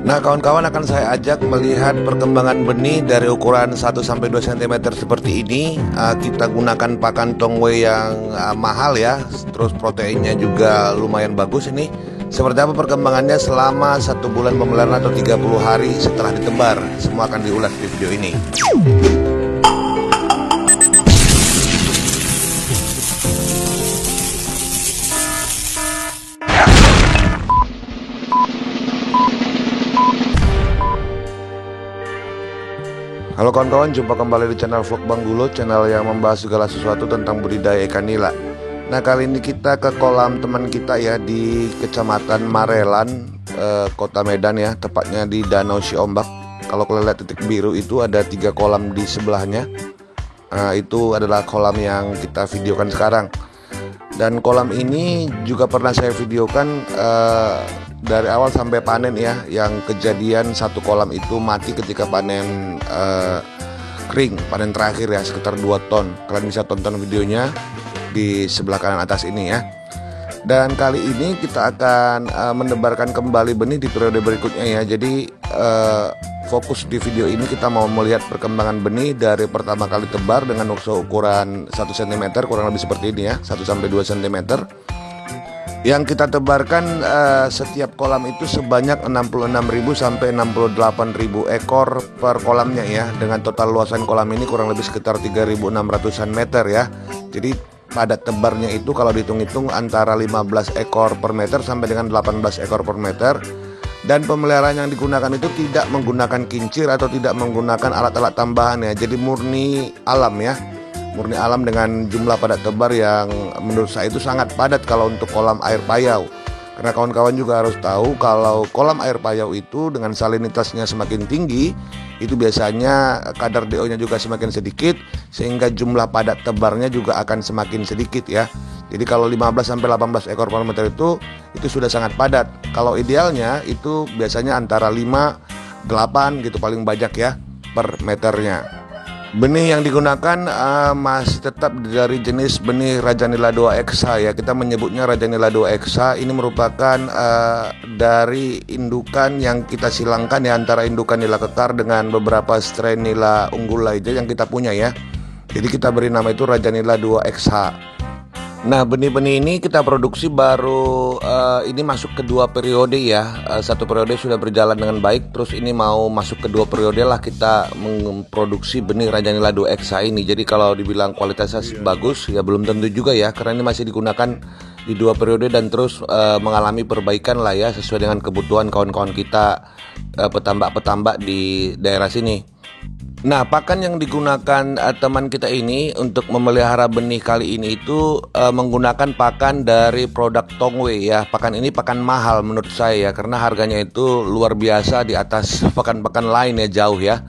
Nah, kawan-kawan, akan saya ajak melihat perkembangan benih dari ukuran 1-2 cm seperti ini. Kita gunakan pakan Tongwei yang mahal ya, terus proteinnya juga lumayan bagus ini. Seperti apa perkembangannya selama 1 bulan pemeliharaan atau 30 hari setelah ditebar. Semua akan diulas di video ini. Halo kawan-kawan, jumpa kembali di channel Vlog Bang Gulo, channel yang membahas segala sesuatu tentang budidaya ikan nila. Nah, kali ini kita ke kolam teman kita ya di Kecamatan Marelan, Kota Medan ya, tepatnya di Danau Siombak. Kalau kalian lihat titik biru itu ada 3 kolam di sebelahnya. Itu adalah kolam yang kita videokan sekarang. Dan kolam ini juga pernah saya videokan dari awal sampai panen ya, yang kejadian satu kolam itu mati ketika panen kering, panen terakhir ya, sekitar 2 ton. Kalian bisa tonton videonya di sebelah kanan atas ini ya. Dan kali ini kita akan menebarkan kembali benih di periode berikutnya ya. Jadi fokus di video ini kita mau melihat perkembangan benih dari pertama kali tebar dengan ukuran 1 cm, kurang lebih seperti ini ya, 1-2 cm. Yang kita tebarkan setiap kolam itu sebanyak 66.000 sampai 68.000 ekor per kolamnya ya. Dengan total luasan kolam ini kurang lebih sekitar 3.600-an meter ya. Jadi padat tebarnya itu kalau dihitung-hitung antara 15 ekor per meter sampai dengan 18 ekor per meter. Dan pemeliharaan yang digunakan itu tidak menggunakan kincir atau tidak menggunakan alat-alat tambahan ya. Jadi murni alam ya. Murni alam dengan jumlah padat tebar yang menurut saya itu sangat padat kalau untuk kolam air payau. Karena kawan-kawan juga harus tahu kalau kolam air payau itu dengan salinitasnya semakin tinggi, itu biasanya kadar DO-nya juga semakin sedikit, sehingga jumlah padat tebarnya juga akan semakin sedikit ya. Jadi kalau 15-18 ekor per meter itu sudah sangat padat. Kalau idealnya itu biasanya antara 5-8 gitu paling banyak ya per meternya. Benih yang digunakan masih tetap dari jenis benih Rajanila 2 Exa ya. Kita menyebutnya Rajanila 2 Exa. Ini merupakan dari indukan yang kita silangkan ya, antara indukan nila kekar dengan beberapa strain nila unggul lainnya yang kita punya ya. Jadi kita beri nama itu Rajanila 2 Exa. Nah, benih-benih ini kita produksi baru ini masuk ke 2 periode ya. 1 periode sudah berjalan dengan baik, terus ini mau masuk ke 2 periode lah kita memproduksi benih Rajanila 2 Exa ini. Jadi kalau dibilang kualitasnya bagus ya belum tentu juga ya, karena ini masih digunakan di 2 periode dan terus mengalami perbaikan lah ya, sesuai dengan kebutuhan kawan-kawan kita petambak-petambak di daerah sini. Nah, pakan yang digunakan teman kita ini untuk memelihara benih kali ini itu menggunakan pakan dari produk Tongwei ya. Pakan ini pakan mahal menurut saya ya, karena harganya itu luar biasa di atas pakan-pakan lain ya, jauh ya.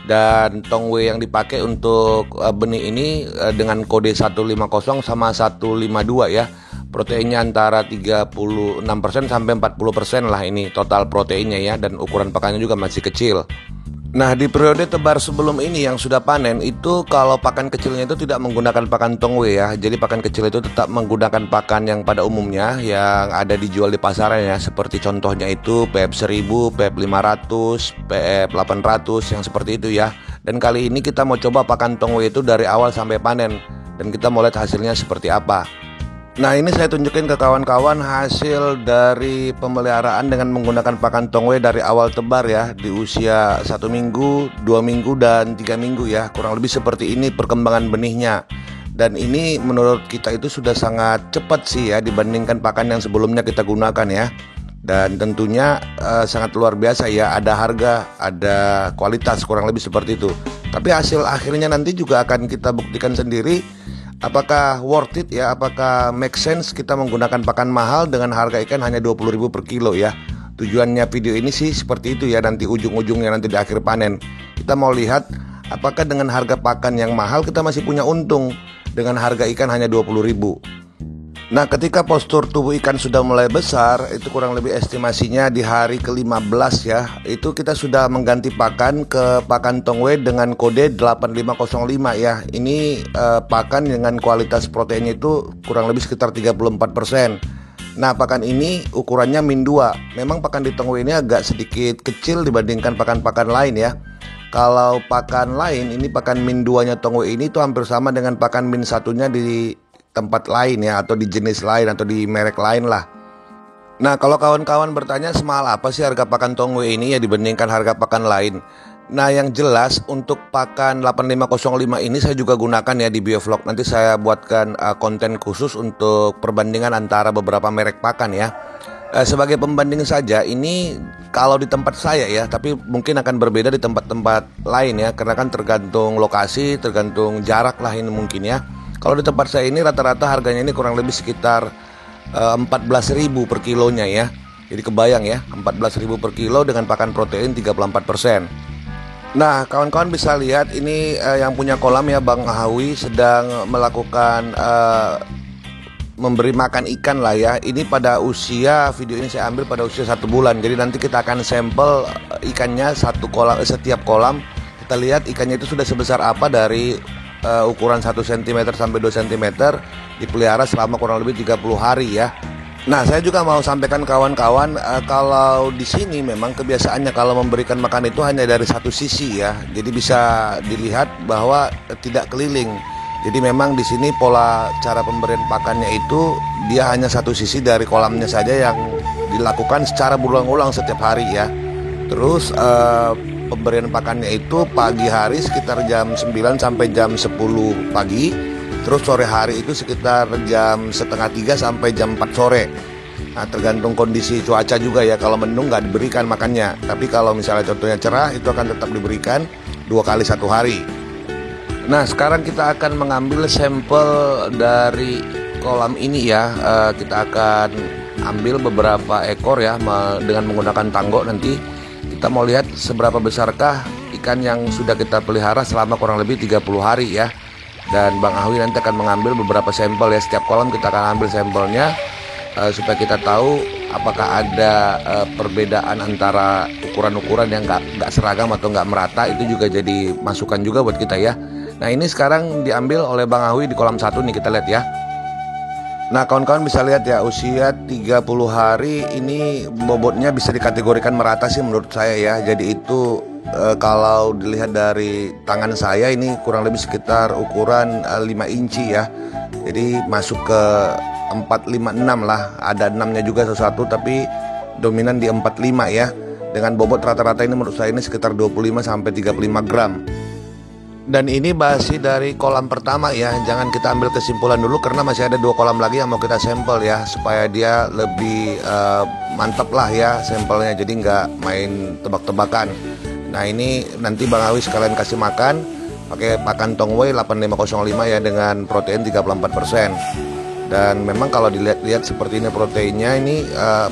Dan Tongwei yang dipakai untuk benih ini dengan kode 150 sama 152 ya. Proteinnya antara 36% sampai 40% lah ini total proteinnya ya, dan ukuran pakannya juga masih kecil. Nah, di periode tebar sebelum ini yang sudah panen itu kalau pakan kecilnya itu tidak menggunakan pakan Tongwei ya. Jadi pakan kecil itu tetap menggunakan pakan yang pada umumnya yang ada dijual di pasaran ya. Seperti contohnya itu PF 1000, PF 500, PF 800 yang seperti itu ya. Dan kali ini kita mau coba pakan Tongwei itu dari awal sampai panen, dan kita mau lihat hasilnya seperti apa. Nah, ini saya tunjukin ke kawan-kawan hasil dari pemeliharaan dengan menggunakan pakan Tongwei dari awal tebar ya, di usia 1 minggu, 2 minggu, dan 3 minggu ya. Kurang lebih seperti ini perkembangan benihnya. Dan ini menurut kita itu sudah sangat cepat sih ya dibandingkan pakan yang sebelumnya kita gunakan ya. Dan tentunya sangat luar biasa ya, ada harga, ada kualitas, kurang lebih seperti itu. Tapi hasil akhirnya nanti juga akan kita buktikan sendiri. Apakah worth it ya, apakah make sense kita menggunakan pakan mahal dengan harga ikan hanya 20.000 per kilo ya. Tujuannya video ini sih seperti itu ya, nanti ujung-ujungnya nanti di akhir panen kita mau lihat apakah dengan harga pakan yang mahal kita masih punya untung dengan harga ikan hanya 20.000. Nah, ketika postur tubuh ikan sudah mulai besar, itu kurang lebih estimasinya di hari ke-15 ya, itu kita sudah mengganti pakan ke pakan Tongwei dengan kode 8505 ya. Ini pakan dengan kualitas proteinnya itu kurang lebih sekitar 34%. Nah, pakan ini ukurannya min 2. Memang pakan di Tongwe ini agak sedikit kecil dibandingkan pakan-pakan lain ya. Kalau pakan lain, ini pakan min 2-nya Tongwe ini tuh hampir sama dengan pakan min 1-nya di tempat lain ya, atau di jenis lain atau di merek lain lah. Nah, kalau kawan-kawan bertanya semahal apa sih harga pakan Tongwe ini ya dibandingkan harga pakan lain. Nah, yang jelas untuk pakan 8505 ini saya juga gunakan ya di biovlog. Nanti saya buatkan konten khusus untuk perbandingan antara beberapa merek pakan ya. Sebagai pembanding saja, ini kalau di tempat saya ya, tapi mungkin akan berbeda di tempat-tempat lain ya, karena kan tergantung lokasi, tergantung jarak lah ini mungkin ya. Kalau di tempat saya ini rata-rata harganya ini kurang lebih sekitar 14.000 per kilonya ya. Jadi kebayang ya, 14.000 per kilo dengan pakan protein 34%. Nah, kawan-kawan bisa lihat ini yang punya kolam ya, Bang Hawi sedang melakukan memberi makan ikan lah ya. Ini pada usia, video ini saya ambil pada usia 1 bulan. Jadi nanti kita akan sampel ikannya setiap kolam. Kita lihat ikannya itu sudah sebesar apa dari ukuran 1 cm sampai 2 cm, dipelihara selama kurang lebih 30 hari ya. Nah, saya juga mau sampaikan kawan-kawan, kalau di sini memang kebiasaannya kalau memberikan makan itu hanya dari satu sisi ya. Jadi bisa dilihat bahwa tidak keliling. Jadi memang di sini pola cara pemberian pakannya itu dia hanya satu sisi dari kolamnya saja yang dilakukan secara berulang-ulang setiap hari ya. Terus pemberian pakannya itu pagi hari sekitar jam 9 sampai jam 10 pagi. Terus sore hari itu sekitar jam 2:30 sampai jam 4 sore. Nah, tergantung kondisi cuaca juga ya. Kalau mendung nggak diberikan makannya. Tapi kalau misalnya contohnya cerah, itu akan tetap diberikan 2 kali 1 hari. Nah, sekarang kita akan mengambil sampel dari kolam ini ya. Kita akan ambil beberapa ekor ya dengan menggunakan tanggo. Nanti kita mau lihat seberapa besarkah ikan yang sudah kita pelihara selama kurang lebih 30 hari ya. Dan Bang Ahwi nanti akan mengambil beberapa sampel ya. Setiap kolam kita akan ambil sampelnya supaya kita tahu apakah ada perbedaan antara ukuran-ukuran yang nggak seragam atau nggak merata. Itu juga jadi masukan juga buat kita ya. Nah, ini sekarang diambil oleh Bang Ahwi di kolam 1 nih, kita lihat ya. Nah, kawan-kawan bisa lihat ya, usia 30 hari ini bobotnya bisa dikategorikan merata sih menurut saya ya. Jadi itu kalau dilihat dari tangan saya ini kurang lebih sekitar ukuran 5 inci ya. Jadi masuk ke 456 lah. Ada 6-nya juga sesuatu, tapi dominan di 45 ya. Dengan bobot rata-rata ini menurut saya ini sekitar 25 sampai 35 gram. Dan ini masih dari kolam pertama ya. Jangan kita ambil kesimpulan dulu karena masih ada 2 kolam lagi yang mau kita sampel ya, supaya dia lebih mantap lah ya sampelnya. Jadi nggak main tebak-tebakan. Nah, ini nanti Bang Awi sekalian kasih makan pakai pakan Tongwe 8505 ya dengan protein 34%. Dan memang kalau dilihat seperti ini proteinnya ini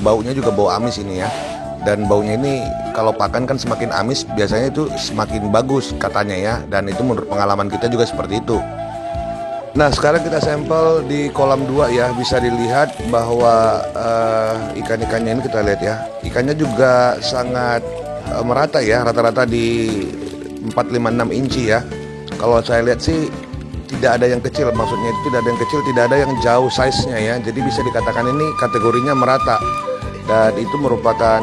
baunya juga bau amis ini ya. Dan baunya ini kalau pakan kan semakin amis biasanya itu semakin bagus katanya ya. Dan itu menurut pengalaman kita juga seperti itu. Nah, sekarang kita sampel di kolam 2 ya. Bisa dilihat bahwa ikan-ikannya ini kita lihat ya. Ikannya juga sangat merata ya, rata-rata di 456 inci ya. Kalau saya lihat sih tidak ada yang kecil, maksudnya itu tidak ada yang kecil, tidak ada yang jauh size-nya ya. Jadi bisa dikatakan ini kategorinya merata. Dan itu merupakan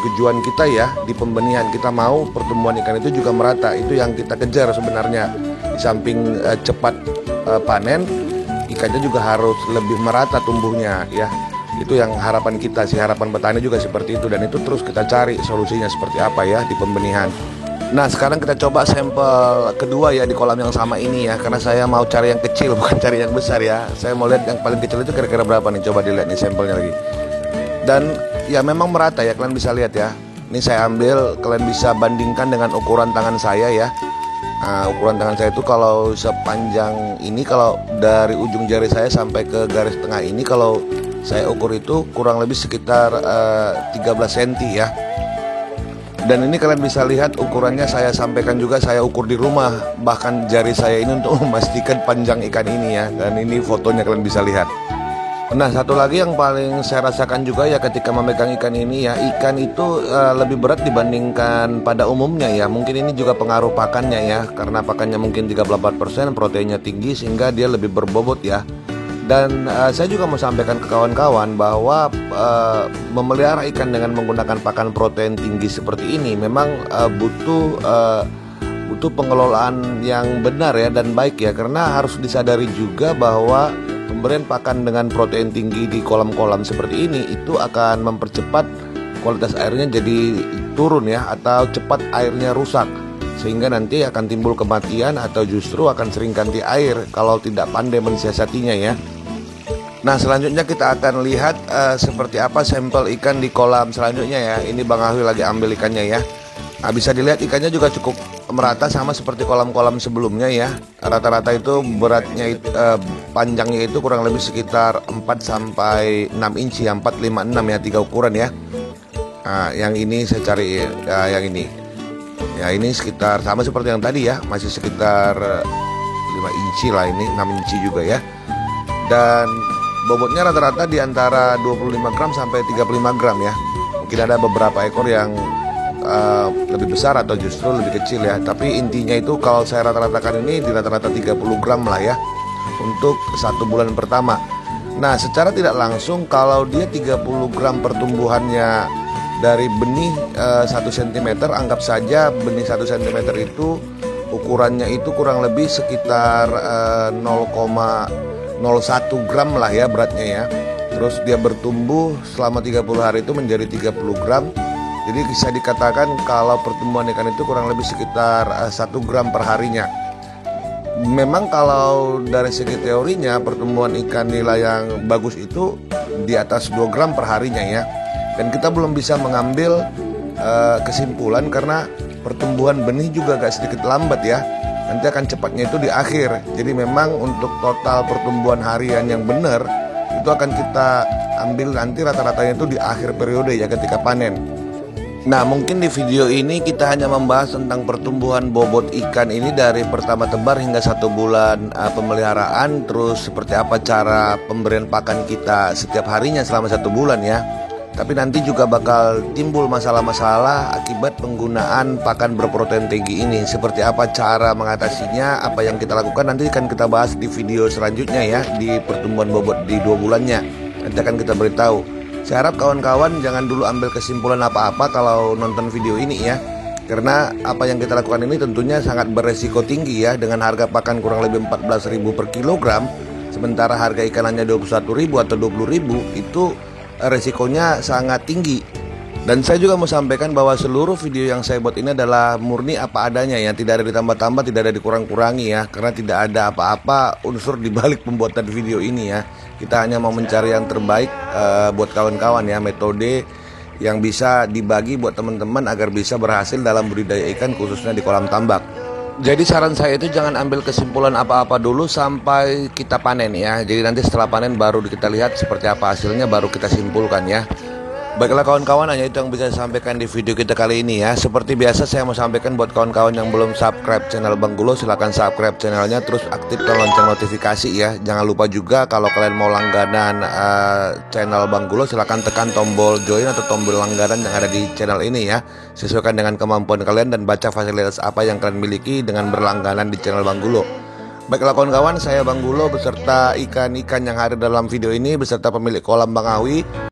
tujuan kita ya di pembenihan. Kita mau pertumbuhan ikan itu juga merata. Itu yang kita kejar sebenarnya. Di samping cepat panen, ikannya juga harus lebih merata tumbuhnya ya. Itu yang harapan kita sih, harapan petani juga seperti itu. Dan itu terus kita cari solusinya seperti apa ya di pembenihan. Nah, sekarang kita coba sampel kedua ya di kolam yang sama ini ya. Karena saya mau cari yang kecil bukan cari yang besar ya. Saya mau lihat yang paling kecil itu kira-kira berapa nih. Coba dilihat nih sampelnya lagi. Dan ya memang merata ya, kalian bisa lihat ya. Ini saya ambil, kalian bisa bandingkan dengan ukuran tangan saya ya. Nah, ukuran tangan saya itu kalau sepanjang ini, kalau dari ujung jari saya sampai ke garis tengah ini, kalau saya ukur itu kurang lebih sekitar 13 cm ya. Dan ini kalian bisa lihat ukurannya saya sampaikan juga, saya ukur di rumah. Bahkan jari saya ini untuk memastikan panjang ikan ini ya. Dan ini fotonya kalian bisa lihat. Nah, satu lagi yang paling saya rasakan juga ya ketika memegang ikan ini ya, ikan itu lebih berat dibandingkan pada umumnya ya. Mungkin ini juga pengaruh pakannya ya, karena pakannya mungkin 38%, proteinnya tinggi sehingga dia lebih berbobot ya. Dan saya juga mau sampaikan ke kawan-kawan bahwa memelihara ikan dengan menggunakan pakan protein tinggi seperti ini memang butuh pengelolaan yang benar ya dan baik ya, karena harus disadari juga bahwa pemberian pakan dengan protein tinggi di kolam-kolam seperti ini itu akan mempercepat kualitas airnya jadi turun ya, atau cepat airnya rusak, sehingga nanti akan timbul kematian atau justru akan sering ganti air kalau tidak pandai mensiasatinya ya. Nah, selanjutnya kita akan lihat seperti apa sampel ikan di kolam selanjutnya ya. Ini Bang Ahwi lagi ambil ikannya ya. Nah, bisa dilihat ikannya juga cukup merata sama seperti kolam-kolam sebelumnya ya. Rata-rata itu beratnya panjangnya itu kurang lebih sekitar 4 sampai 6 inci ya, 4, 5, 6 ya, 3 ukuran ya. Nah, yang ini saya cari yang ini. Ya, ini sekitar sama seperti yang tadi ya, masih sekitar 5 inci lah, ini 6 inci juga ya. Dan bobotnya rata-rata di antara 25 gram sampai 35 gram ya. Mungkin ada beberapa ekor yang lebih besar atau justru lebih kecil ya. Tapi intinya itu kalau saya rata-ratakan ini di rata-rata 30 gram lah ya untuk 1 bulan pertama. Nah, secara tidak langsung kalau dia 30 gram pertumbuhannya dari benih 1 cm, anggap saja benih 1 cm itu ukurannya itu kurang lebih sekitar 0,01 gram lah ya beratnya ya. Terus dia bertumbuh selama 30 hari itu menjadi 30 gram. Jadi bisa dikatakan kalau pertumbuhan ikan itu kurang lebih sekitar 1 gram per harinya. Memang kalau dari segi teorinya pertumbuhan ikan nila yang bagus itu di atas 2 gram per harinya ya. Dan kita belum bisa mengambil kesimpulan karena pertumbuhan benih juga agak sedikit lambat ya. Nanti akan cepatnya itu di akhir. Jadi memang untuk total pertumbuhan harian yang benar itu akan kita ambil nanti rata-ratanya itu di akhir periode ya, ketika panen. Nah, mungkin di video ini kita hanya membahas tentang pertumbuhan bobot ikan ini dari pertama tebar hingga 1 bulan pemeliharaan. Terus seperti apa cara pemberian pakan kita setiap harinya selama 1 bulan ya. Tapi nanti juga bakal timbul masalah-masalah akibat penggunaan pakan berprotein tinggi ini. Seperti apa cara mengatasinya, apa yang kita lakukan, nanti akan kita bahas di video selanjutnya ya, di pertumbuhan bobot di 2 bulannya. Nanti akan kita beritahu. Saya harap kawan-kawan jangan dulu ambil kesimpulan apa-apa kalau nonton video ini ya. Karena apa yang kita lakukan ini tentunya sangat beresiko tinggi ya, dengan harga pakan kurang lebih 14.000 per kilogram. Sementara harga ikan hanya 21.000 atau 20.000, itu resikonya sangat tinggi. Dan saya juga mau sampaikan bahwa seluruh video yang saya buat ini adalah murni apa adanya ya, tidak ada ditambah-tambah, tidak ada dikurang-kurangi ya, karena tidak ada apa-apa unsur di balik pembuatan video ini ya. Kita hanya mau mencari yang terbaik buat kawan-kawan ya, metode yang bisa dibagi buat teman-teman agar bisa berhasil dalam budidaya ikan khususnya di kolam tambak. Jadi saran saya itu jangan ambil kesimpulan apa-apa dulu sampai kita panen ya. Jadi nanti setelah panen baru kita lihat seperti apa hasilnya, baru kita simpulkan ya. Baiklah kawan-kawan, hanya itu yang bisa saya sampaikan di video kita kali ini ya. Seperti biasa saya mau sampaikan buat kawan-kawan yang belum subscribe channel Bang Gulo, silahkan subscribe channelnya, terus aktifkan lonceng notifikasi ya. Jangan lupa juga kalau kalian mau langganan channel Bang Gulo, silahkan tekan tombol join atau tombol langganan yang ada di channel ini ya. Sesuaikan dengan kemampuan kalian dan baca fasilitas apa yang kalian miliki dengan berlangganan di channel Bang Gulo. Baiklah kawan-kawan, saya Bang Gulo beserta ikan-ikan yang ada dalam video ini beserta pemilik kolam Bang Ahwi